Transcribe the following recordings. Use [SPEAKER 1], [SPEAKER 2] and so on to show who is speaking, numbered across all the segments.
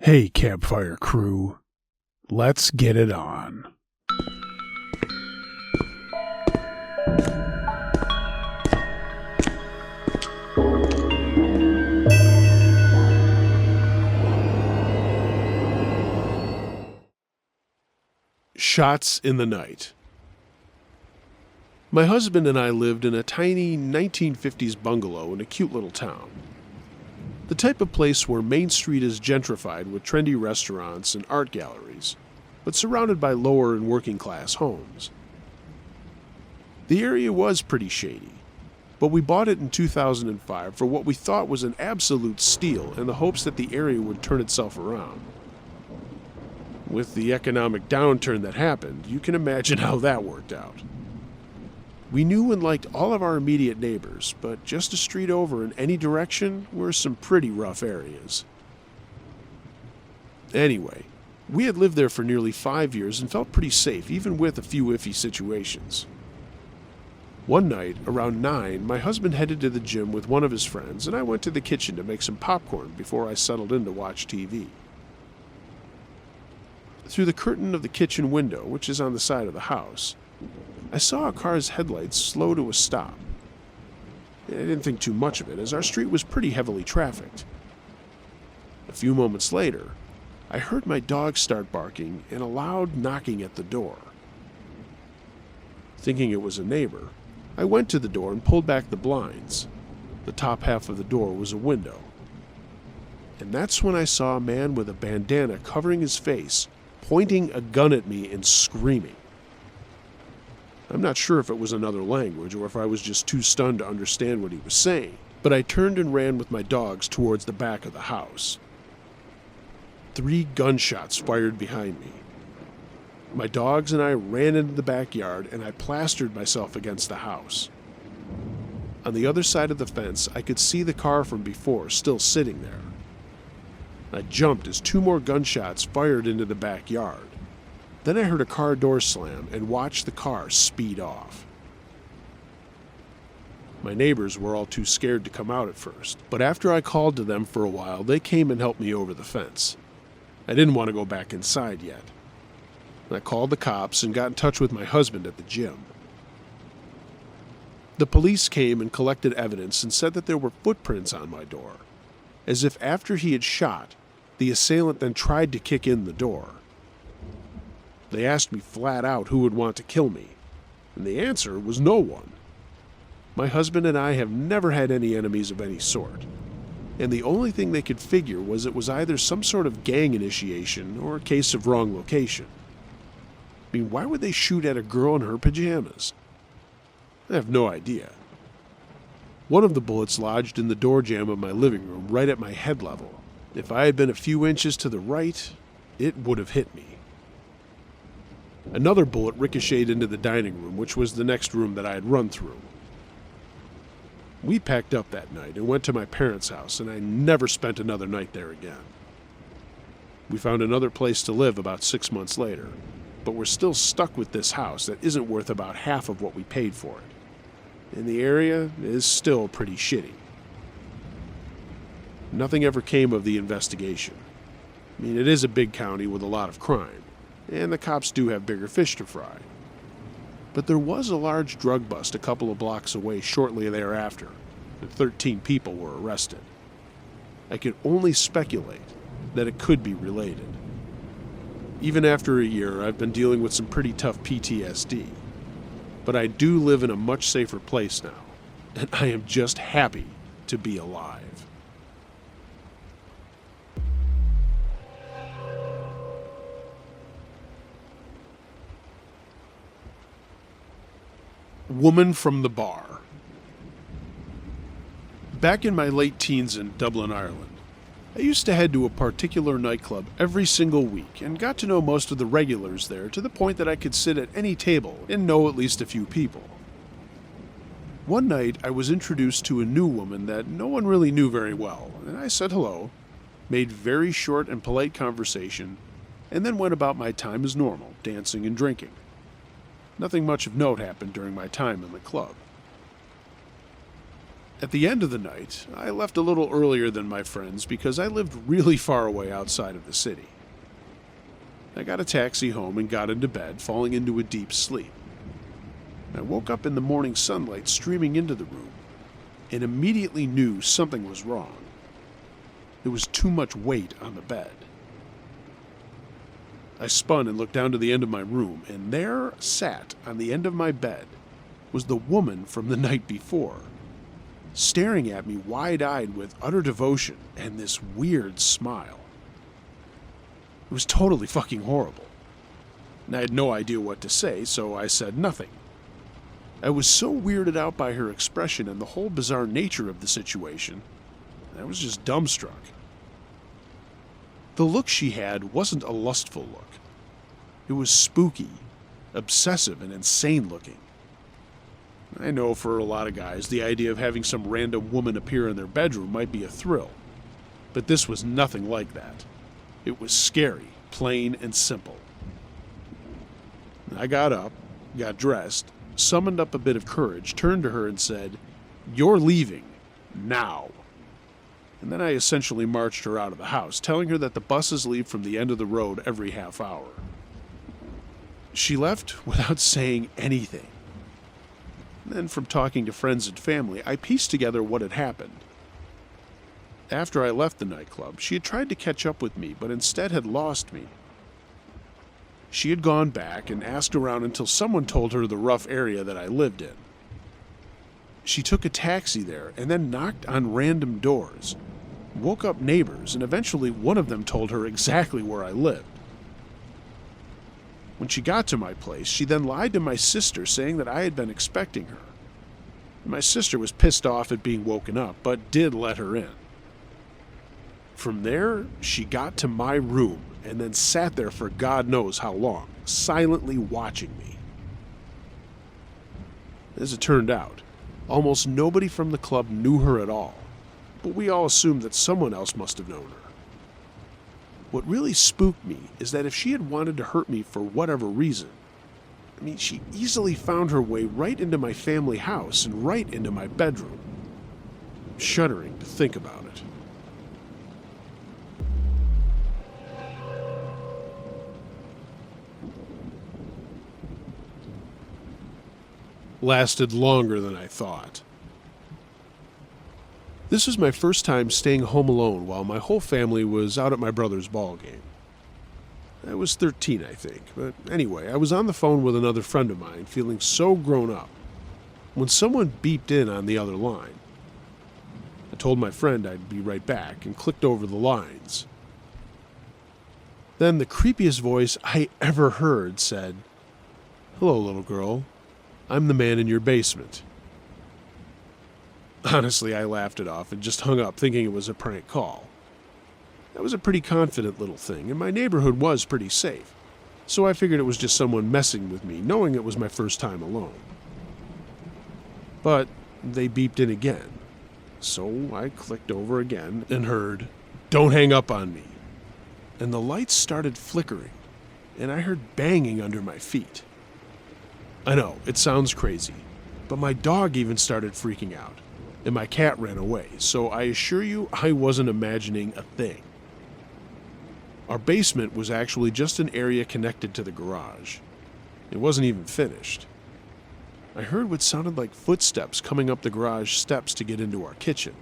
[SPEAKER 1] Hey, campfire crew, let's get it on. Shots in the night. My husband and I lived in a tiny 1950s bungalow in a cute little town. The type of place where Main Street is gentrified with trendy restaurants and art galleries, but surrounded by lower and working class homes. The area was pretty shady, but we bought it in 2005 for what we thought was an absolute steal in the hopes that the area would turn itself around. With the economic downturn that happened, you can imagine how that worked out. We knew and liked all of our immediate neighbors, but just a street over in any direction were some pretty rough areas. Anyway, we had lived there for nearly 5 years and felt pretty safe, even with a few iffy situations. One night, around 9, my husband headed to the gym with one of his friends, and I went to the kitchen to make some popcorn before I settled in to watch TV. Through the curtain of the kitchen window, which is on the side of the house, I saw a car's headlights slow to a stop. I didn't think too much of it, as our street was pretty heavily trafficked. A few moments later, I heard my dog start barking and a loud knocking at the door. Thinking it was a neighbor, I went to the door and pulled back the blinds. The top half of the door was a window. And that's when I saw a man with a bandana covering his face, pointing a gun at me and screaming. I'm not sure if it was another language or if I was just too stunned to understand what he was saying, but I turned and ran with my dogs towards the back of the house. 3 gunshots fired behind me. My dogs and I ran into the backyard and I plastered myself against the house. On the other side of the fence, I could see the car from before still sitting there. I jumped as 2 more gunshots fired into the backyard. Then I heard a car door slam and watched the car speed off. My neighbors were all too scared to come out at first, but after I called to them for a while, they came and helped me over the fence. I didn't want to go back inside yet. I called the cops and got in touch with my husband at the gym. The police came and collected evidence and said that there were footprints on my door, as if after he had shot, the assailant then tried to kick in the door. They asked me flat out who would want to kill me, and the answer was no one. My husband and I have never had any enemies of any sort, and the only thing they could figure was it was either some sort of gang initiation or a case of wrong location. I mean, why would they shoot at a girl in her pajamas? I have no idea. One of the bullets lodged in the door jamb of my living room right at my head level. If I had been a few inches to the right, it would have hit me. Another bullet ricocheted into the dining room, which was the next room that I had run through. We packed up that night and went to my parents' house, and I never spent another night there again. We found another place to live about 6 months later, but we're still stuck with this house that isn't worth about half of what we paid for it. And the area is still pretty shitty. Nothing ever came of the investigation. I mean, it is a big county with a lot of crime, and the cops do have bigger fish to fry. But there was a large drug bust a couple of blocks away shortly thereafter, and 13 people were arrested. I can only speculate that it could be related. Even after a year, I've been dealing with some pretty tough PTSD, but I do live in a much safer place now, and I am just happy to be alive. Woman from the bar. Back in my late teens in Dublin, Ireland, I used to head to a particular nightclub every single week and got to know most of the regulars there to the point that I could sit at any table and know at least a few people. One night, I was introduced to a new woman that no one really knew very well, and I said hello, made very short and polite conversation, and then went about my time as normal, dancing and drinking. Nothing much of note happened during my time in the club. At the end of the night, I left a little earlier than my friends because I lived really far away outside of the city. I got a taxi home and got into bed, falling into a deep sleep. I woke up in the morning sunlight streaming into the room and immediately knew something was wrong. There was too much weight on the bed. I spun and looked down to the end of my room, and there sat on the end of my bed was the woman from the night before, staring at me wide-eyed with utter devotion and this weird smile. It was totally fucking horrible. And I had no idea what to say, so I said nothing. I was so weirded out by her expression and the whole bizarre nature of the situation, I was just dumbstruck. The look she had wasn't a lustful look. It was spooky, obsessive, and insane looking. I know for a lot of guys, the idea of having some random woman appear in their bedroom might be a thrill, but this was nothing like that. It was scary, plain and simple. I got up, got dressed, summoned up a bit of courage, turned to her and said, "You're leaving, now." And then I essentially marched her out of the house, telling her that the buses leave from the end of the road every half hour. She left without saying anything. Then, from talking to friends and family, I pieced together what had happened. After I left the nightclub, she had tried to catch up with me, but instead had lost me. She had gone back and asked around until someone told her the rough area that I lived in. She took a taxi there and then knocked on random doors, woke up neighbors, and eventually one of them told her exactly where I lived. When she got to my place, she then lied to my sister, saying that I had been expecting her. My sister was pissed off at being woken up, but did let her in. From there, she got to my room and then sat there for God knows how long, silently watching me. As it turned out, almost nobody from the club knew her at all, but we all assumed that someone else must have known her. What really spooked me is that if she had wanted to hurt me for whatever reason, she easily found her way right into my family house and right into my bedroom. I'm shuddering to think about it. Lasted longer than I thought. This was my first time staying home alone while my whole family was out at my brother's ball game. I was 13, I think, but anyway, I was on the phone with another friend of mine, feeling so grown up, when someone beeped in on the other line. I told my friend I'd be right back and clicked over the lines. Then the creepiest voice I ever heard said, "Hello, little girl. I'm the man in your basement." Honestly, I laughed it off and just hung up thinking it was a prank call. I was a pretty confident little thing, and my neighborhood was pretty safe, so I figured it was just someone messing with me, knowing it was my first time alone. But they beeped in again, so I clicked over again and heard, "Don't hang up on me." And the lights started flickering, and I heard banging under my feet. I know, it sounds crazy, but my dog even started freaking out, and my cat ran away, so I assure you I wasn't imagining a thing. Our basement was actually just an area connected to the garage. It wasn't even finished. I heard what sounded like footsteps coming up the garage steps to get into our kitchen,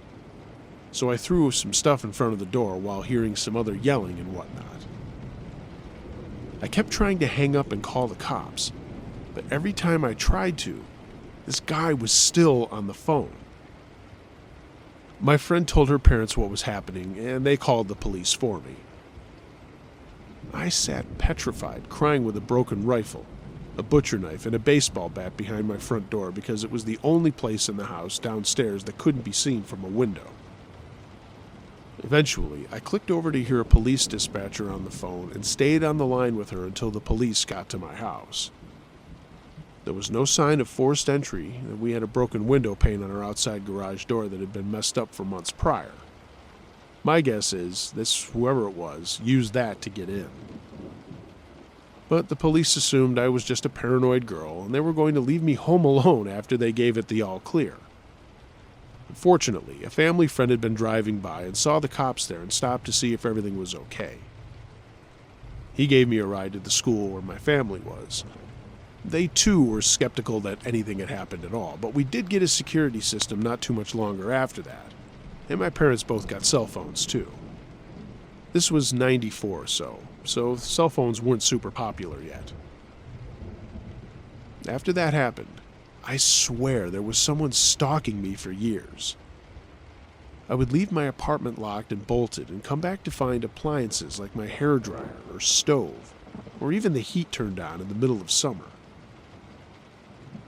[SPEAKER 1] so I threw some stuff in front of the door while hearing some other yelling and whatnot. I kept trying to hang up and call the cops, but every time I tried to, this guy was still on the phone. My friend told her parents what was happening, and they called the police for me. I sat petrified, crying with a broken rifle, a butcher knife, and a baseball bat behind my front door because it was the only place in the house downstairs that couldn't be seen from a window. Eventually, I clicked over to hear a police dispatcher on the phone and stayed on the line with her until the police got to my house. There was no sign of forced entry, and we had a broken window pane on our outside garage door that had been messed up for months prior. My guess is whoever it was, used that to get in. But the police assumed I was just a paranoid girl, and they were going to leave me home alone after they gave it the all clear. Fortunately, a family friend had been driving by and saw the cops there and stopped to see if everything was okay. He gave me a ride to the school where my family was. They too were skeptical that anything had happened at all, but we did get a security system not too much longer after that, and my parents both got cell phones too. This was 94 or so cell phones weren't super popular yet. After that happened, I swear there was someone stalking me for years. I would leave my apartment locked and bolted and come back to find appliances like my hairdryer or stove, or even the heat turned on in the middle of summer.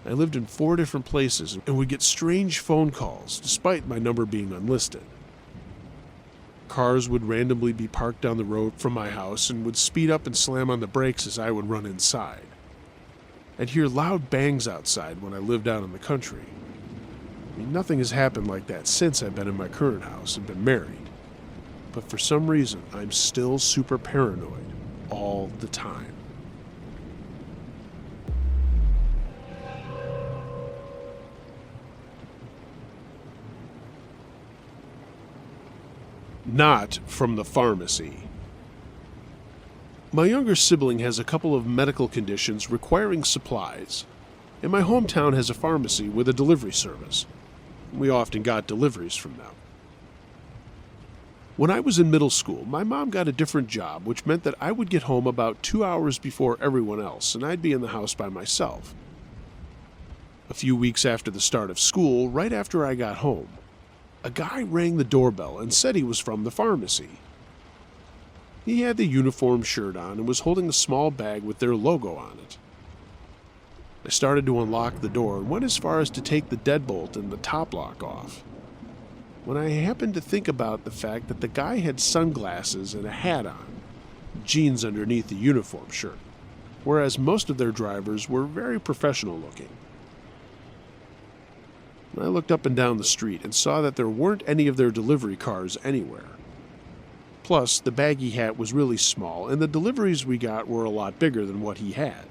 [SPEAKER 1] I lived in 4 different places and would get strange phone calls despite my number being unlisted. Cars would randomly be parked down the road from my house and would speed up and slam on the brakes as I would run inside. I'd hear loud bangs outside when I lived out in the country. Nothing has happened like that since I've been in my current house and been married. But for some reason, I'm still super paranoid all the time. Not from the pharmacy. My younger sibling has a couple of medical conditions requiring supplies, and my hometown has a pharmacy with a delivery service. We often got deliveries from them. When I was in middle school, my mom got a different job, which meant that I would get home about 2 hours before everyone else, and I'd be in the house by myself. A few weeks after the start of school, right after I got home, a guy rang the doorbell and said he was from the pharmacy. He had the uniform shirt on and was holding a small bag with their logo on it. I started to unlock the door and went as far as to take the deadbolt and the top lock off, when I happened to think about the fact that the guy had sunglasses and a hat on, jeans underneath the uniform shirt, whereas most of their drivers were very professional looking. I looked up and down the street and saw that there weren't any of their delivery cars anywhere. Plus, the baggy hat was really small, and the deliveries we got were a lot bigger than what he had.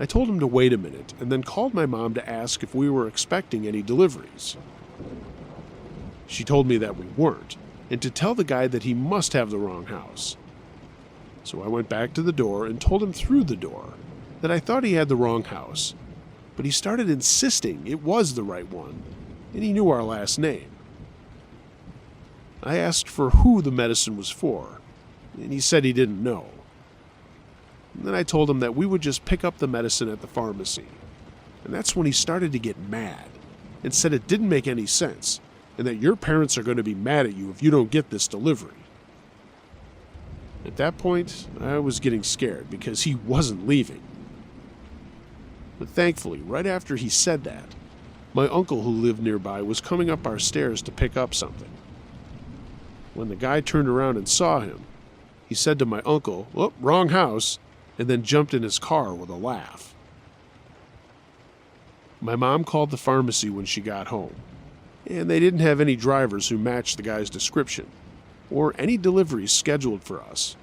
[SPEAKER 1] I told him to wait a minute, and then called my mom to ask if we were expecting any deliveries. She told me that we weren't, and to tell the guy that he must have the wrong house. So I went back to the door and told him through the door that I thought he had the wrong house, but he started insisting it was the right one, and he knew our last name. I asked for who the medicine was for, and he said he didn't know. And then I told him that we would just pick up the medicine at the pharmacy, and that's when he started to get mad, and said it didn't make any sense, and that your parents are going to be mad at you if you don't get this delivery. At that point, I was getting scared because he wasn't leaving. But thankfully, right after he said that, my uncle who lived nearby was coming up our stairs to pick up something. When the guy turned around and saw him, he said to my uncle, "Oh, wrong house," and then jumped in his car with a laugh. My mom called the pharmacy when she got home, and they didn't have any drivers who matched the guy's description, or any deliveries scheduled for us.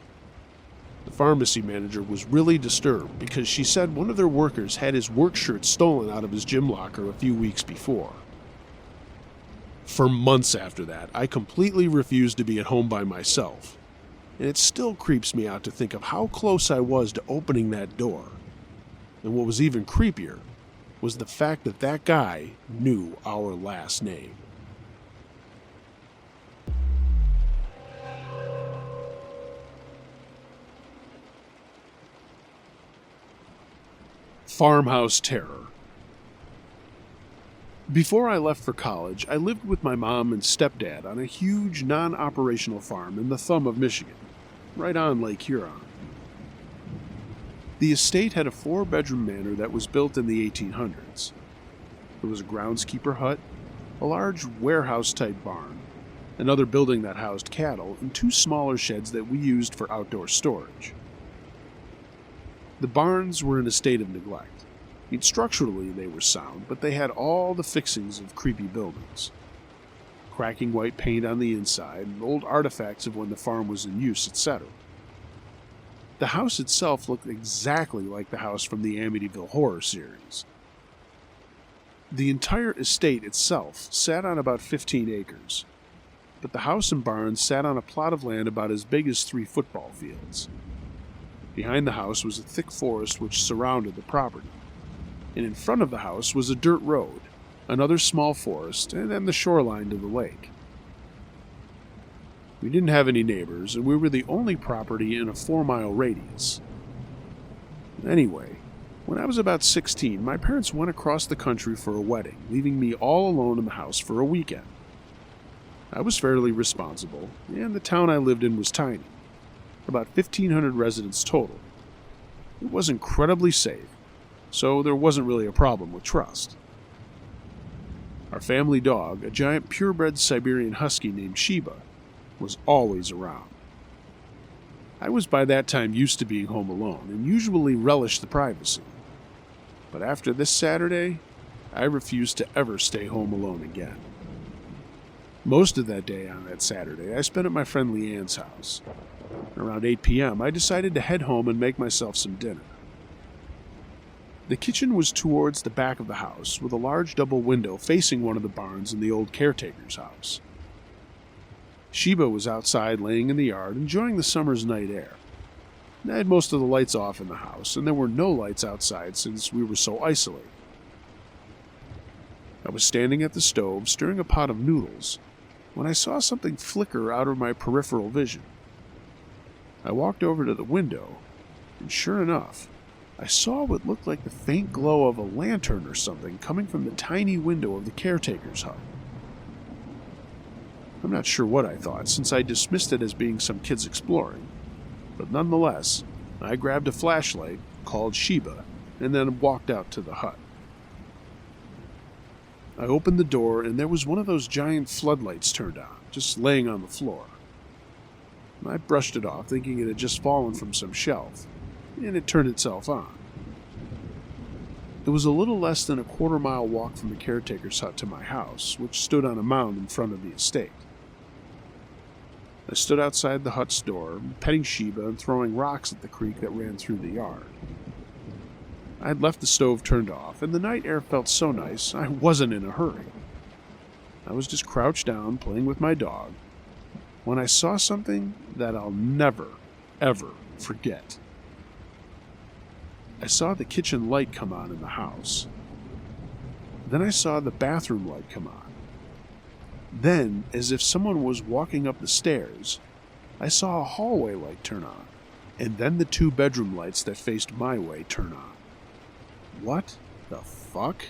[SPEAKER 1] The pharmacy manager was really disturbed because she said one of their workers had his work shirt stolen out of his gym locker a few weeks before. For months after that, I completely refused to be at home by myself, and it still creeps me out to think of how close I was to opening that door. And what was even creepier was the fact that that guy knew our last name. Farmhouse Terror. Before I left for college, I lived with my mom and stepdad on a huge non-operational farm in the thumb of Michigan, right on Lake Huron. The estate had a 4-bedroom manor that was built in the 1800s. There was a groundskeeper hut, a large warehouse-type barn, another building that housed cattle, and 2 smaller sheds that we used for outdoor storage. The barns were in a state of neglect. Structurally they were sound, but they had all the fixings of creepy buildings. Cracking white paint on the inside, old artifacts of when the farm was in use, etc. The house itself looked exactly like the house from the Amityville horror series. The entire estate itself sat on about 15 acres, but the house and barn sat on a plot of land about as big as 3 football fields. Behind the house was a thick forest which surrounded the property, and in front of the house was a dirt road, another small forest, and then the shoreline to the lake. We didn't have any neighbors, and we were the only property in a 4-mile radius. Anyway, when I was about 16, my parents went across the country for a wedding, leaving me all alone in the house for a weekend. I was fairly responsible, and the town I lived in was tiny, about 1,500 residents total. It was incredibly safe, so there wasn't really a problem with trust. Our family dog, a giant purebred Siberian husky named Sheba, was always around. I was by that time used to being home alone and usually relished the privacy. But after this Saturday, I refused to ever stay home alone again. Most of that day on that Saturday, I spent at my friend Leanne's house. Around 8 p.m., I decided to head home and make myself some dinner. The kitchen was towards the back of the house, with a large double window facing one of the barns in the old caretaker's house. Sheba was outside laying in the yard, enjoying the summer's night air. I had most of the lights off in the house, and there were no lights outside since we were so isolated. I was standing at the stove, stirring a pot of noodles, when I saw something flicker out of my peripheral vision. I walked over to the window, and sure enough, I saw what looked like the faint glow of a lantern or something coming from the tiny window of the caretaker's hut. I'm not sure what I thought, since I dismissed it as being some kids exploring, but nonetheless, I grabbed a flashlight, called Sheba, and then walked out to the hut. I opened the door, and there was one of those giant floodlights turned on, just laying on the floor. I brushed it off, thinking it had just fallen from some shelf, and it turned itself on. It was a little less than a quarter-mile walk from the caretaker's hut to my house, which stood on a mound in front of the estate. I stood outside the hut's door, petting Sheba and throwing rocks at the creek that ran through the yard. I had left the stove turned off, and the night air felt so nice I wasn't in a hurry. I was just crouched down, playing with my dog, when I saw something that I'll never, ever forget. I saw the kitchen light come on in the house. Then I saw the bathroom light come on. Then, as if someone was walking up the stairs, I saw a hallway light turn on, and then the 2 bedroom lights that faced my way turn on. What the fuck?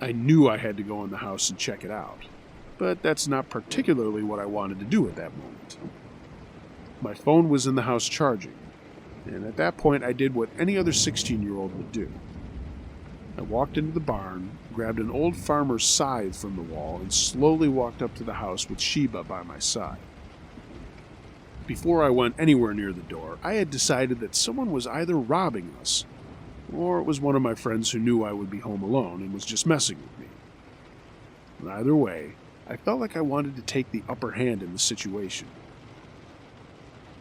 [SPEAKER 1] I knew I had to go in the house and check it out, but that's not particularly what I wanted to do at that moment. My phone was in the house charging, and at that point I did what any other 16-year-old would do. I walked into the barn, grabbed an old farmer's scythe from the wall, and slowly walked up to the house with Sheba by my side. Before I went anywhere near the door, I had decided that someone was either robbing us, or it was one of my friends who knew I would be home alone and was just messing with me. Either way, I felt like I wanted to take the upper hand in the situation.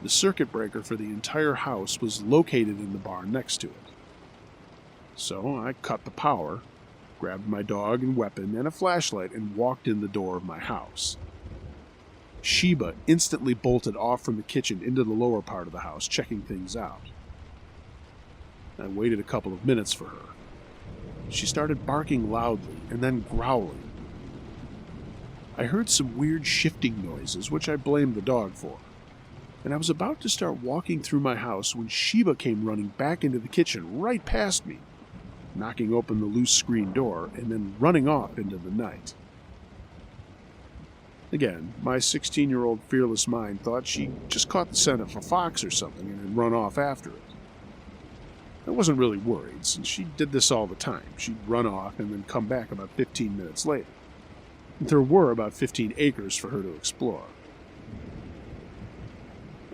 [SPEAKER 1] The circuit breaker for the entire house was located in the barn next to it. So I cut the power, grabbed my dog and weapon and a flashlight, and walked in the door of my house. Sheba instantly bolted off from the kitchen into the lower part of the house, checking things out. I waited a couple of minutes for her. She started barking loudly and then growling. I heard some weird shifting noises, which I blamed the dog for, and I was about to start walking through my house when Sheba came running back into the kitchen right past me, knocking open the loose screen door and then running off into the night. Again, my 16-year-old fearless mind thought she just caught the scent of a fox or something and had run off after it. I wasn't really worried, since she did this all the time. She'd run off and then come back about 15 minutes later. There were about 15 acres for her to explore.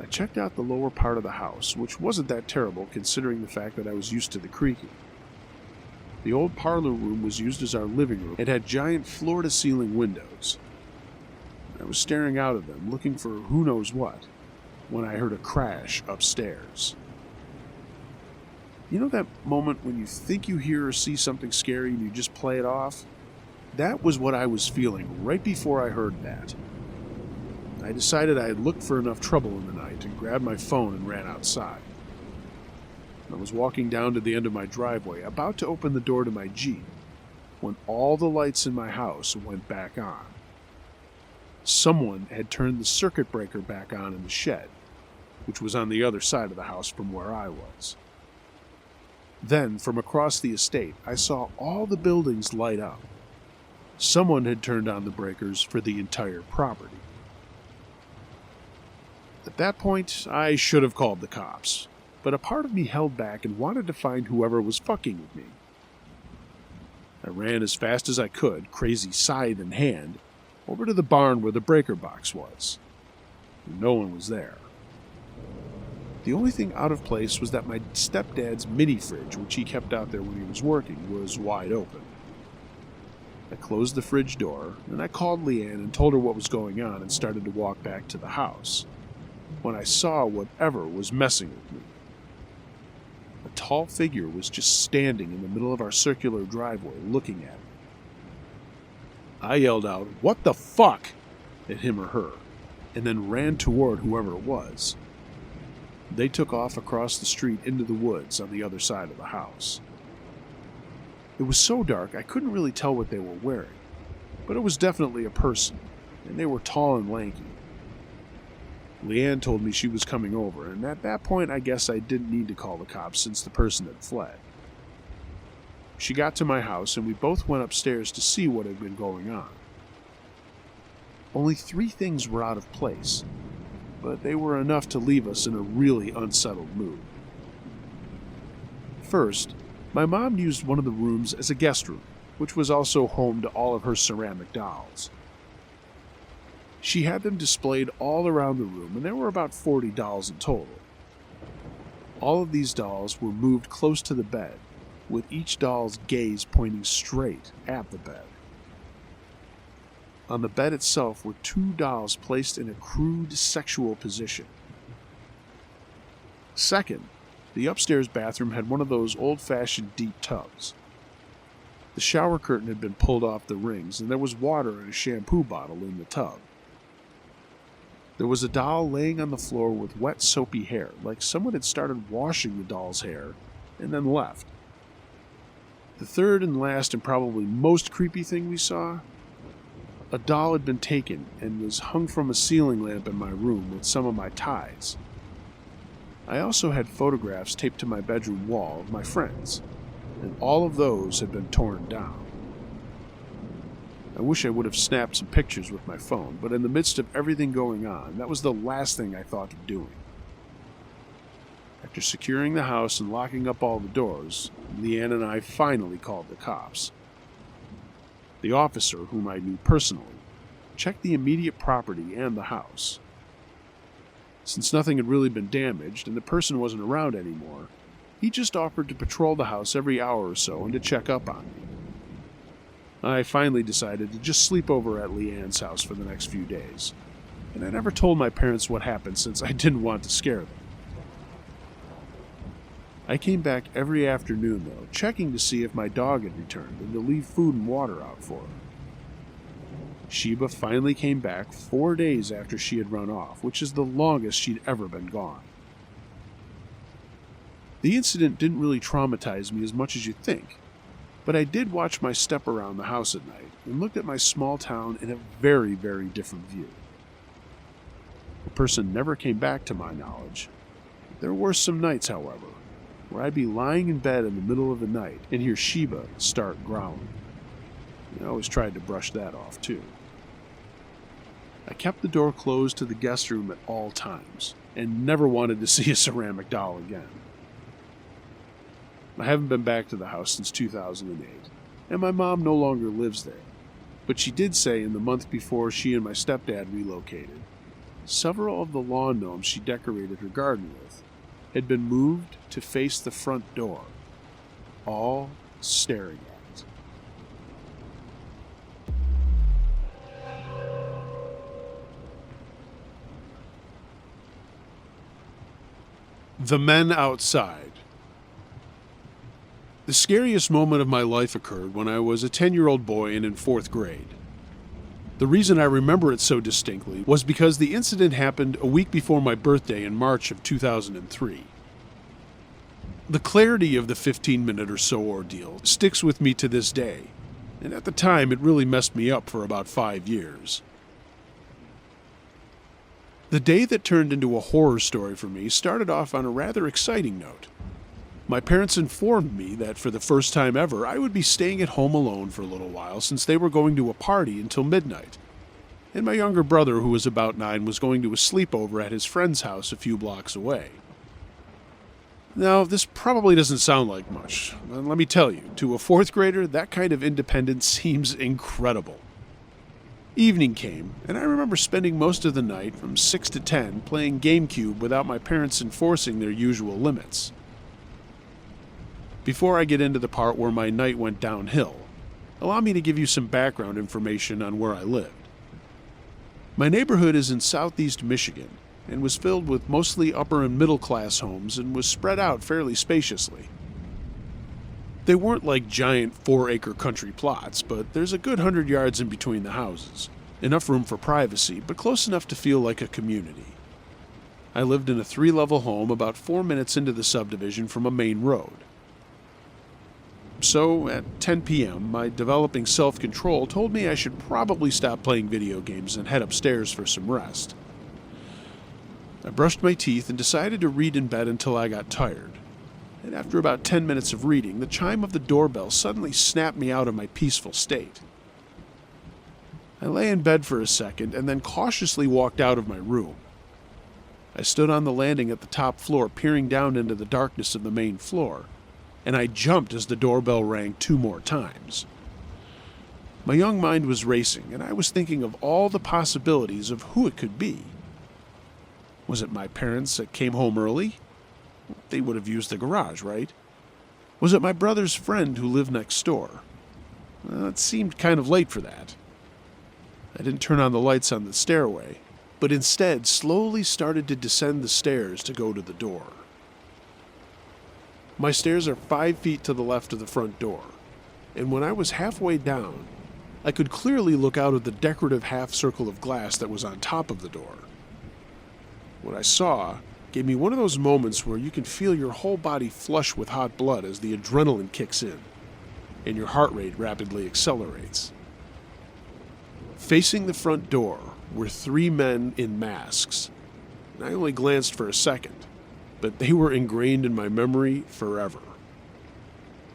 [SPEAKER 1] I checked out the lower part of the house, which wasn't that terrible considering the fact that I was used to the creaking. The old parlor room was used as our living room. It had giant floor-to-ceiling windows. I was staring out of them, looking for who knows what, when I heard a crash upstairs. You know that moment when you think you hear or see something scary and you just play it off? That was what I was feeling right before I heard that. I decided I had looked for enough trouble in the night and grabbed my phone and ran outside. I was walking down to the end of my driveway, about to open the door to my Jeep, when all the lights in my house went back on. Someone had turned the circuit breaker back on in the shed, which was on the other side of the house from where I was. Then, from across the estate, I saw all the buildings light up. Someone had turned on the breakers for the entire property. At that point, I should have called the cops, but a part of me held back and wanted to find whoever was fucking with me. I ran as fast as I could, crazy scythe in hand, over to the barn where the breaker box was. No one was there. The only thing out of place was that my stepdad's mini fridge, which he kept out there when he was working, was wide open. I closed the fridge door, and I called Leanne and told her what was going on and started to walk back to the house, when I saw whatever was messing with me. A tall figure was just standing in the middle of our circular driveway looking at me. I yelled out, "What the fuck?" at him or her, and then ran toward whoever it was. They took off across the street into the woods on the other side of the house. It was so dark I couldn't really tell what they were wearing, but it was definitely a person, and they were tall and lanky. Leanne told me she was coming over, and at that point I guess I didn't need to call the cops since the person had fled. She got to my house, and we both went upstairs to see what had been going on. Only 3 things were out of place, but they were enough to leave us in a really unsettled mood. First, my mom used one of the rooms as a guest room, which was also home to all of her ceramic dolls. She had them displayed all around the room, and there were about 40 dolls in total. All of these dolls were moved close to the bed, with each doll's gaze pointing straight at the bed. On the bed itself were 2 dolls placed in a crude sexual position. Second, the upstairs bathroom had one of those old-fashioned deep tubs. The shower curtain had been pulled off the rings, and there was water in a shampoo bottle in the tub. There was a doll laying on the floor with wet, soapy hair, like someone had started washing the doll's hair and then left. The third and last and probably most creepy thing we saw: a doll had been taken and was hung from a ceiling lamp in my room with some of my ties. I also had photographs taped to my bedroom wall of my friends, and all of those had been torn down. I wish I would have snapped some pictures with my phone, but in the midst of everything going on, that was the last thing I thought of doing. After securing the house and locking up all the doors, Leanne and I finally called the cops. The officer, whom I knew personally, checked the immediate property and the house. Since nothing had really been damaged and the person wasn't around anymore, he just offered to patrol the house every hour or so and to check up on me. I finally decided to just sleep over at Leanne's house for the next few days, and I never told my parents what happened since I didn't want to scare them. I came back every afternoon, though, checking to see if my dog had returned and to leave food and water out for her. Sheba finally came back 4 days after she had run off, which is the longest she'd ever been gone. The incident didn't really traumatize me as much as you'd think, but I did watch my step around the house at night and looked at my small town in a very, very different view. The person never came back to my knowledge. There were some nights, however, where I'd be lying in bed in the middle of the night and hear Sheba start growling. I always tried to brush that off, too. I kept the door closed to the guest room at all times, and never wanted to see a ceramic doll again. I haven't been back to the house since 2008, and my mom no longer lives there, but she did say in the month before she and my stepdad relocated, several of the lawn gnomes she decorated her garden with had been moved to face the front door, all staring at it. The Men Outside. The scariest moment of my life occurred when I was a 10-year-old boy and in 4th grade. The reason I remember it so distinctly was because the incident happened a week before my birthday in March of 2003. The clarity of the 15-minute or so ordeal sticks with me to this day, and at the time it really messed me up for about 5 years. The day that turned into a horror story for me started off on a rather exciting note. My parents informed me that for the first time ever, I would be staying at home alone for a little while since they were going to a party until midnight. And my younger brother, who was about 9, was going to a sleepover at his friend's house a few blocks away. Now, this probably doesn't sound like much, but let me tell you, to a 4th grader, that kind of independence seems incredible. Evening came, and I remember spending most of the night from 6 to 10 playing GameCube without my parents enforcing their usual limits. Before I get into the part where my night went downhill, allow me to give you some background information on where I lived. My neighborhood is in southeast Michigan and was filled with mostly upper and middle class homes and was spread out fairly spaciously. They weren't like giant 4-acre country plots, but there's a good 100 yards in between the houses, enough room for privacy, but close enough to feel like a community. I lived in a 3-level home about 4 minutes into the subdivision from a main road. So, at 10 p.m., my developing self-control told me I should probably stop playing video games and head upstairs for some rest. I brushed my teeth and decided to read in bed until I got tired. And after about 10 minutes of reading, the chime of the doorbell suddenly snapped me out of my peaceful state. I lay in bed for a second and then cautiously walked out of my room. I stood on the landing at the top floor, peering down into the darkness of the main floor, and I jumped as the doorbell rang 2 more times. My young mind was racing, and I was thinking of all the possibilities of who it could be. Was it my parents that came home early? They would have used the garage, right? Was it my brother's friend who lived next door? It seemed kind of late for that. I didn't turn on the lights on the stairway, but instead slowly started to descend the stairs to go to the door. My stairs are 5 feet to the left of the front door, and when I was halfway down, I could clearly look out of the decorative half circle of glass that was on top of the door. What I saw gave me one of those moments where you can feel your whole body flush with hot blood as the adrenaline kicks in, and your heart rate rapidly accelerates. Facing the front door were 3 men in masks, and I only glanced for a second, but they were ingrained in my memory forever.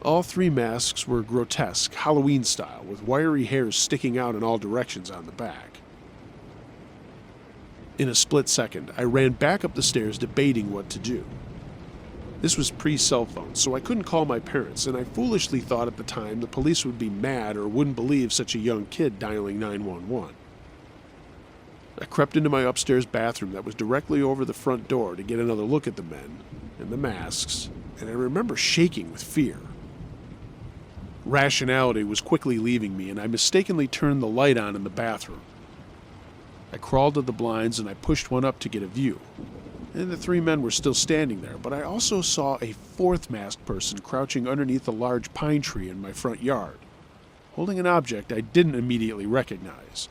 [SPEAKER 1] All 3 masks were grotesque, Halloween style, with wiry hairs sticking out in all directions on the back. In a split second, I ran back up the stairs debating what to do. This was pre-cell phone, so I couldn't call my parents, and I foolishly thought at the time the police would be mad or wouldn't believe such a young kid dialing 911. I crept into my upstairs bathroom that was directly over the front door to get another look at the men and the masks, and I remember shaking with fear. Rationality was quickly leaving me, and I mistakenly turned the light on in the bathroom. I crawled to the blinds and I pushed one up to get a view, and the 3 men were still standing there, but I also saw a 4th masked person crouching underneath a large pine tree in my front yard, holding an object I didn't immediately recognize.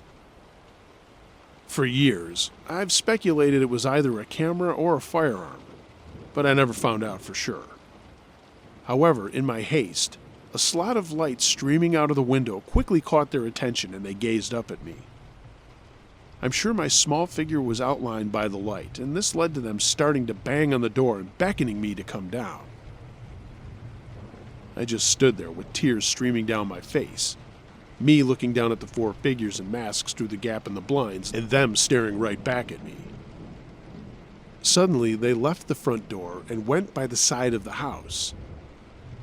[SPEAKER 1] For years, I've speculated it was either a camera or a firearm, but I never found out for sure. However, in my haste, a slot of light streaming out of the window quickly caught their attention and they gazed up at me. I'm sure my small figure was outlined by the light, and this led to them starting to bang on the door and beckoning me to come down. I just stood there with tears streaming down my face, me looking down at the 4 figures in masks through the gap in the blinds, and them staring right back at me. Suddenly, they left the front door and went by the side of the house.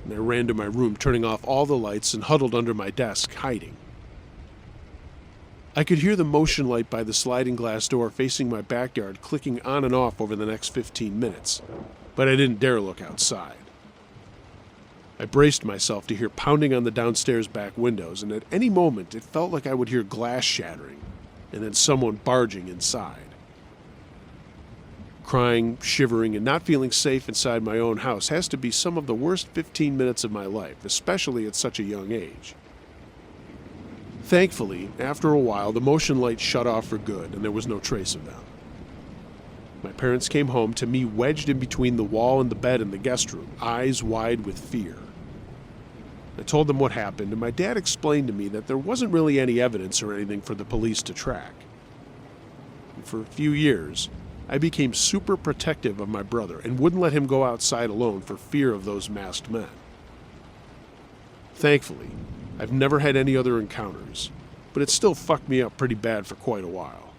[SPEAKER 1] And I ran to my room, turning off all the lights, and huddled under my desk, hiding. I could hear the motion light by the sliding glass door facing my backyard clicking on and off over the next 15 minutes, but I didn't dare look outside. I braced myself to hear pounding on the downstairs back windows, and at any moment it felt like I would hear glass shattering, and then someone barging inside. Crying, shivering, and not feeling safe inside my own house has to be some of the worst 15 minutes of my life, especially at such a young age. Thankfully, after a while, the motion lights shut off for good, and there was no trace of them. My parents came home to me wedged in between the wall and the bed in the guest room, eyes wide with fear. I told them what happened, and my dad explained to me that there wasn't really any evidence or anything for the police to track. And for a few years, I became super protective of my brother and wouldn't let him go outside alone for fear of those masked men. Thankfully, I've never had any other encounters, but it still fucked me up pretty bad for quite a while.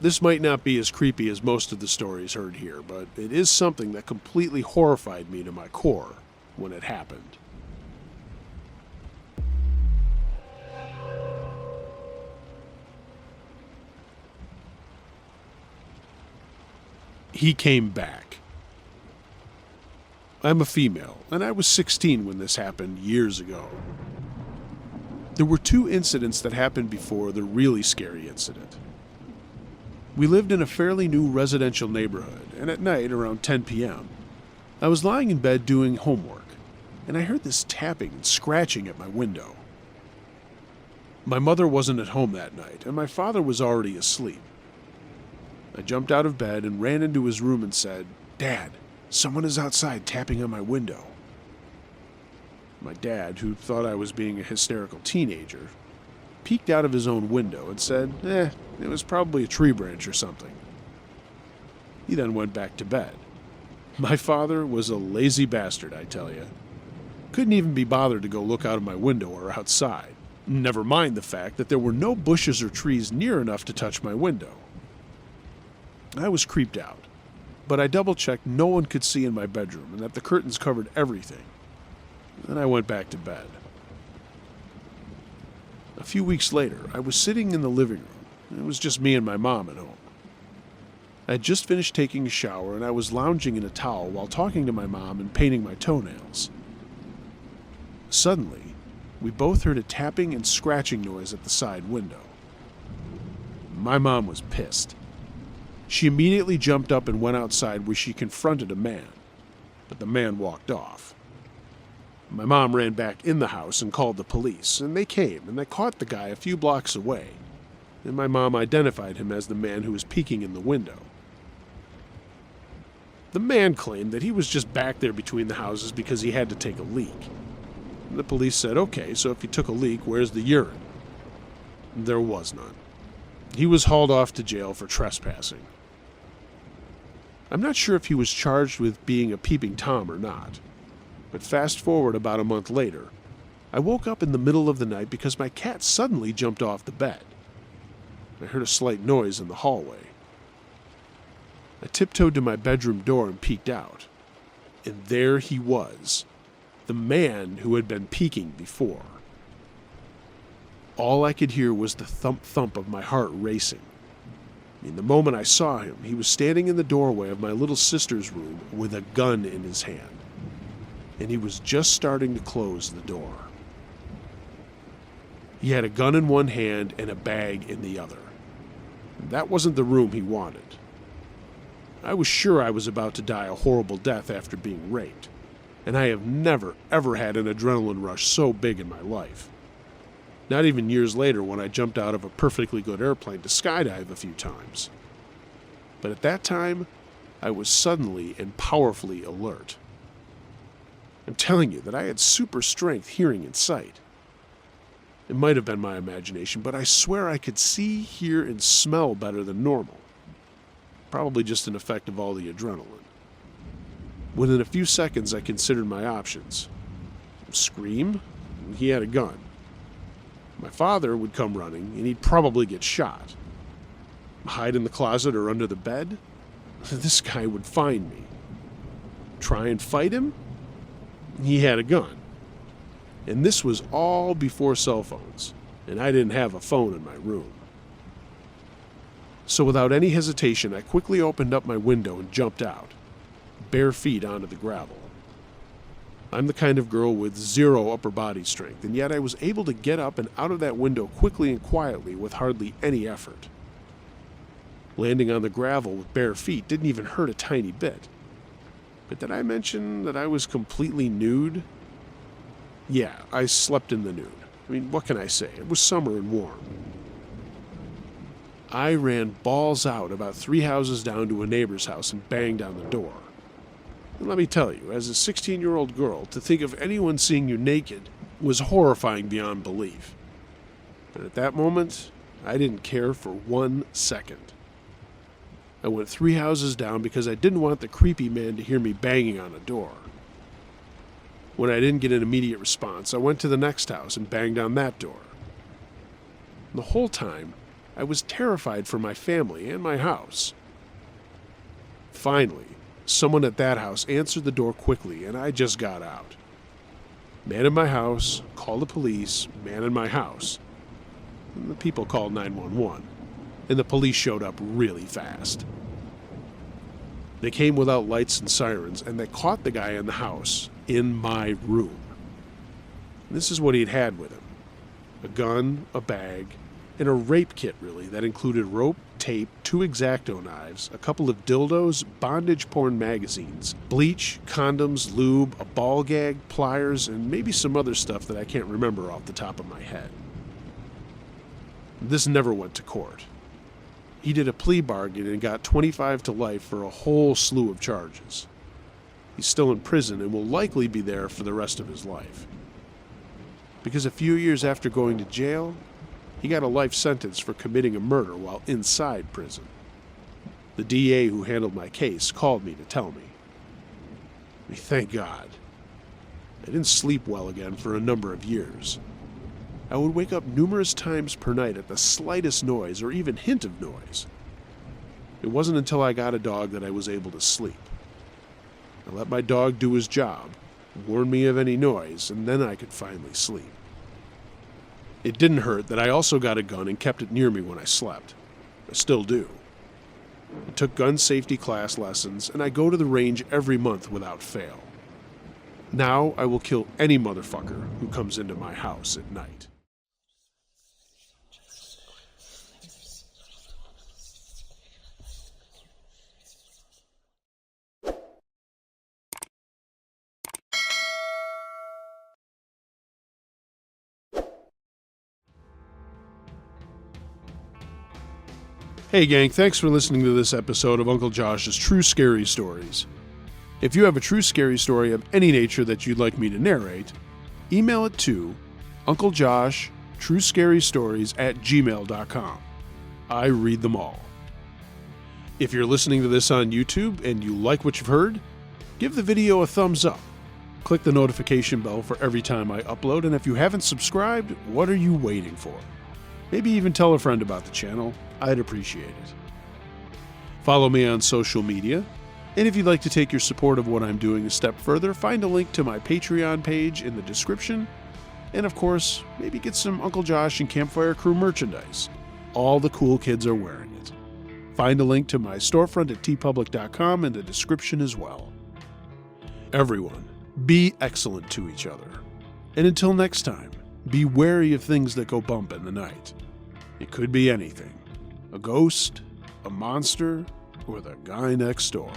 [SPEAKER 1] This might not be as creepy as most of the stories heard here, but it is something that completely horrified me to my core when it happened. He came back. I'm a female, and I was 16 when this happened years ago. There were two incidents that happened before the really scary incident. We lived in a fairly new residential neighborhood, and at night, around 10 p.m., I was lying in bed doing homework, and I heard this tapping and scratching at my window. My mother wasn't at home that night, and my father was already asleep. I jumped out of bed and ran into his room and said, "Dad, someone is outside tapping on my window." My dad, who thought I was being a hysterical teenager, peeked out of his own window and said, it was probably a tree branch or something. He then went back to bed. My father was a lazy bastard, I tell you. Couldn't even be bothered to go look out of my window or outside. Never mind the fact that there were no bushes or trees near enough to touch my window. I was creeped out, but I double-checked no one could see in my bedroom and that the curtains covered everything. Then I went back to bed. A few weeks later, I was sitting in the living room. It was just me and my mom at home. I had just finished taking a shower and I was lounging in a towel while talking to my mom and painting my toenails. Suddenly, we both heard a tapping and scratching noise at the side window. My mom was pissed. She immediately jumped up and went outside where she confronted a man, but the man walked off. My mom ran back in the house and called the police, and they came and they caught the guy a few blocks away, and my mom identified him as the man who was peeking in the window. The man claimed that he was just back there between the houses because he had to take a leak. And the police said, "Okay, so if he took a leak, where's the urine?" There was none. He was hauled off to jail for trespassing. I'm not sure if he was charged with being a peeping Tom or not, but fast forward about a month later, I woke up in the middle of the night because my cat suddenly jumped off the bed. I heard a slight noise in the hallway. I tiptoed to my bedroom door and peeked out, and there he was, the man who had been peeking before. All I could hear was the thump-thump of my heart racing. The moment I saw him, he was standing in the doorway of my little sister's room with a gun in his hand, and he was just starting to close the door. He had a gun in one hand and a bag in the other. That wasn't the room he wanted. I was sure I was about to die a horrible death after being raped, and I have never, ever had an adrenaline rush so big in my life. Not even years later when I jumped out of a perfectly good airplane to skydive a few times. But at that time, I was suddenly and powerfully alert. I'm telling you that I had super strength, hearing, and sight. It might have been my imagination, but I swear I could see, hear, and smell better than normal. Probably just an effect of all the adrenaline. Within a few seconds, I considered my options. Scream? He had a gun. My father would come running, and he'd probably get shot. Hide in the closet or under the bed? This guy would find me. Try and fight him? He had a gun. And this was all before cell phones, and I didn't have a phone in my room. So without any hesitation, I quickly opened up my window and jumped out, bare feet onto the gravel. I'm the kind of girl with zero upper body strength, and yet I was able to get up and out of that window quickly and quietly with hardly any effort. Landing on the gravel with bare feet didn't even hurt a tiny bit. But did I mention that I was completely nude? Yeah, I slept in the nude. I mean, what can I say? It was summer and warm. I ran balls out about 3 houses down to a neighbor's house and banged on the door. And let me tell you, as a 16-year-old girl, to think of anyone seeing you naked was horrifying beyond belief. But at that moment, I didn't care for 1 second. I went 3 houses down because I didn't want the creepy man to hear me banging on a door. When I didn't get an immediate response, I went to the next house and banged on that door. The whole time, I was terrified for my family and my house. Finally, someone at that house answered the door quickly, and I just got out. Man in my house, call the police, man in my house. And the people called 911, and the police showed up really fast. They came without lights and sirens, and they caught the guy in the house in my room. This is what he'd had with him: a gun, a bag, and a rape kit, really, that included rope, tape, 2 X-Acto knives, a couple of dildos, bondage porn magazines, bleach, condoms, lube, a ball gag, pliers, and maybe some other stuff that I can't remember off the top of my head. This never went to court. He did a plea bargain and got 25 to life for a whole slew of charges. He's still in prison and will likely be there for the rest of his life. Because a few years after going to jail, he got a life sentence for committing a murder while inside prison. The DA who handled my case called me to tell me. Thank God. I didn't sleep well again for a number of years. I would wake up numerous times per night at the slightest noise or even hint of noise. It wasn't until I got a dog that I was able to sleep. I let my dog do his job, warn me of any noise, and then I could finally sleep. It didn't hurt that I also got a gun and kept it near me when I slept. I still do. I took gun safety class lessons, and I go to the range every month without fail. Now I will kill any motherfucker who comes into my house at night. Hey gang, thanks for listening to this episode of Uncle Josh's True Scary Stories. If you have a true scary story of any nature that you'd like me to narrate, email it to unclejosh.truescarystories@gmail.com. I read them all. If you're listening to this on YouTube and you like what you've heard, give the video a thumbs up. Click the notification bell for every time I upload, and if you haven't subscribed, what are you waiting for? Maybe even tell a friend about the channel. I'd appreciate it. Follow me on social media, and if you'd like to take your support of what I'm doing a step further, find a link to my Patreon page in the description, and of course, maybe get some Uncle Josh and Campfire Crew merchandise. All the cool kids are wearing it. Find a link to my storefront at tpublic.com in the description as well. Everyone, be excellent to each other. And until next time, be wary of things that go bump in the night. It could be anything. A ghost, a monster, or the guy next door.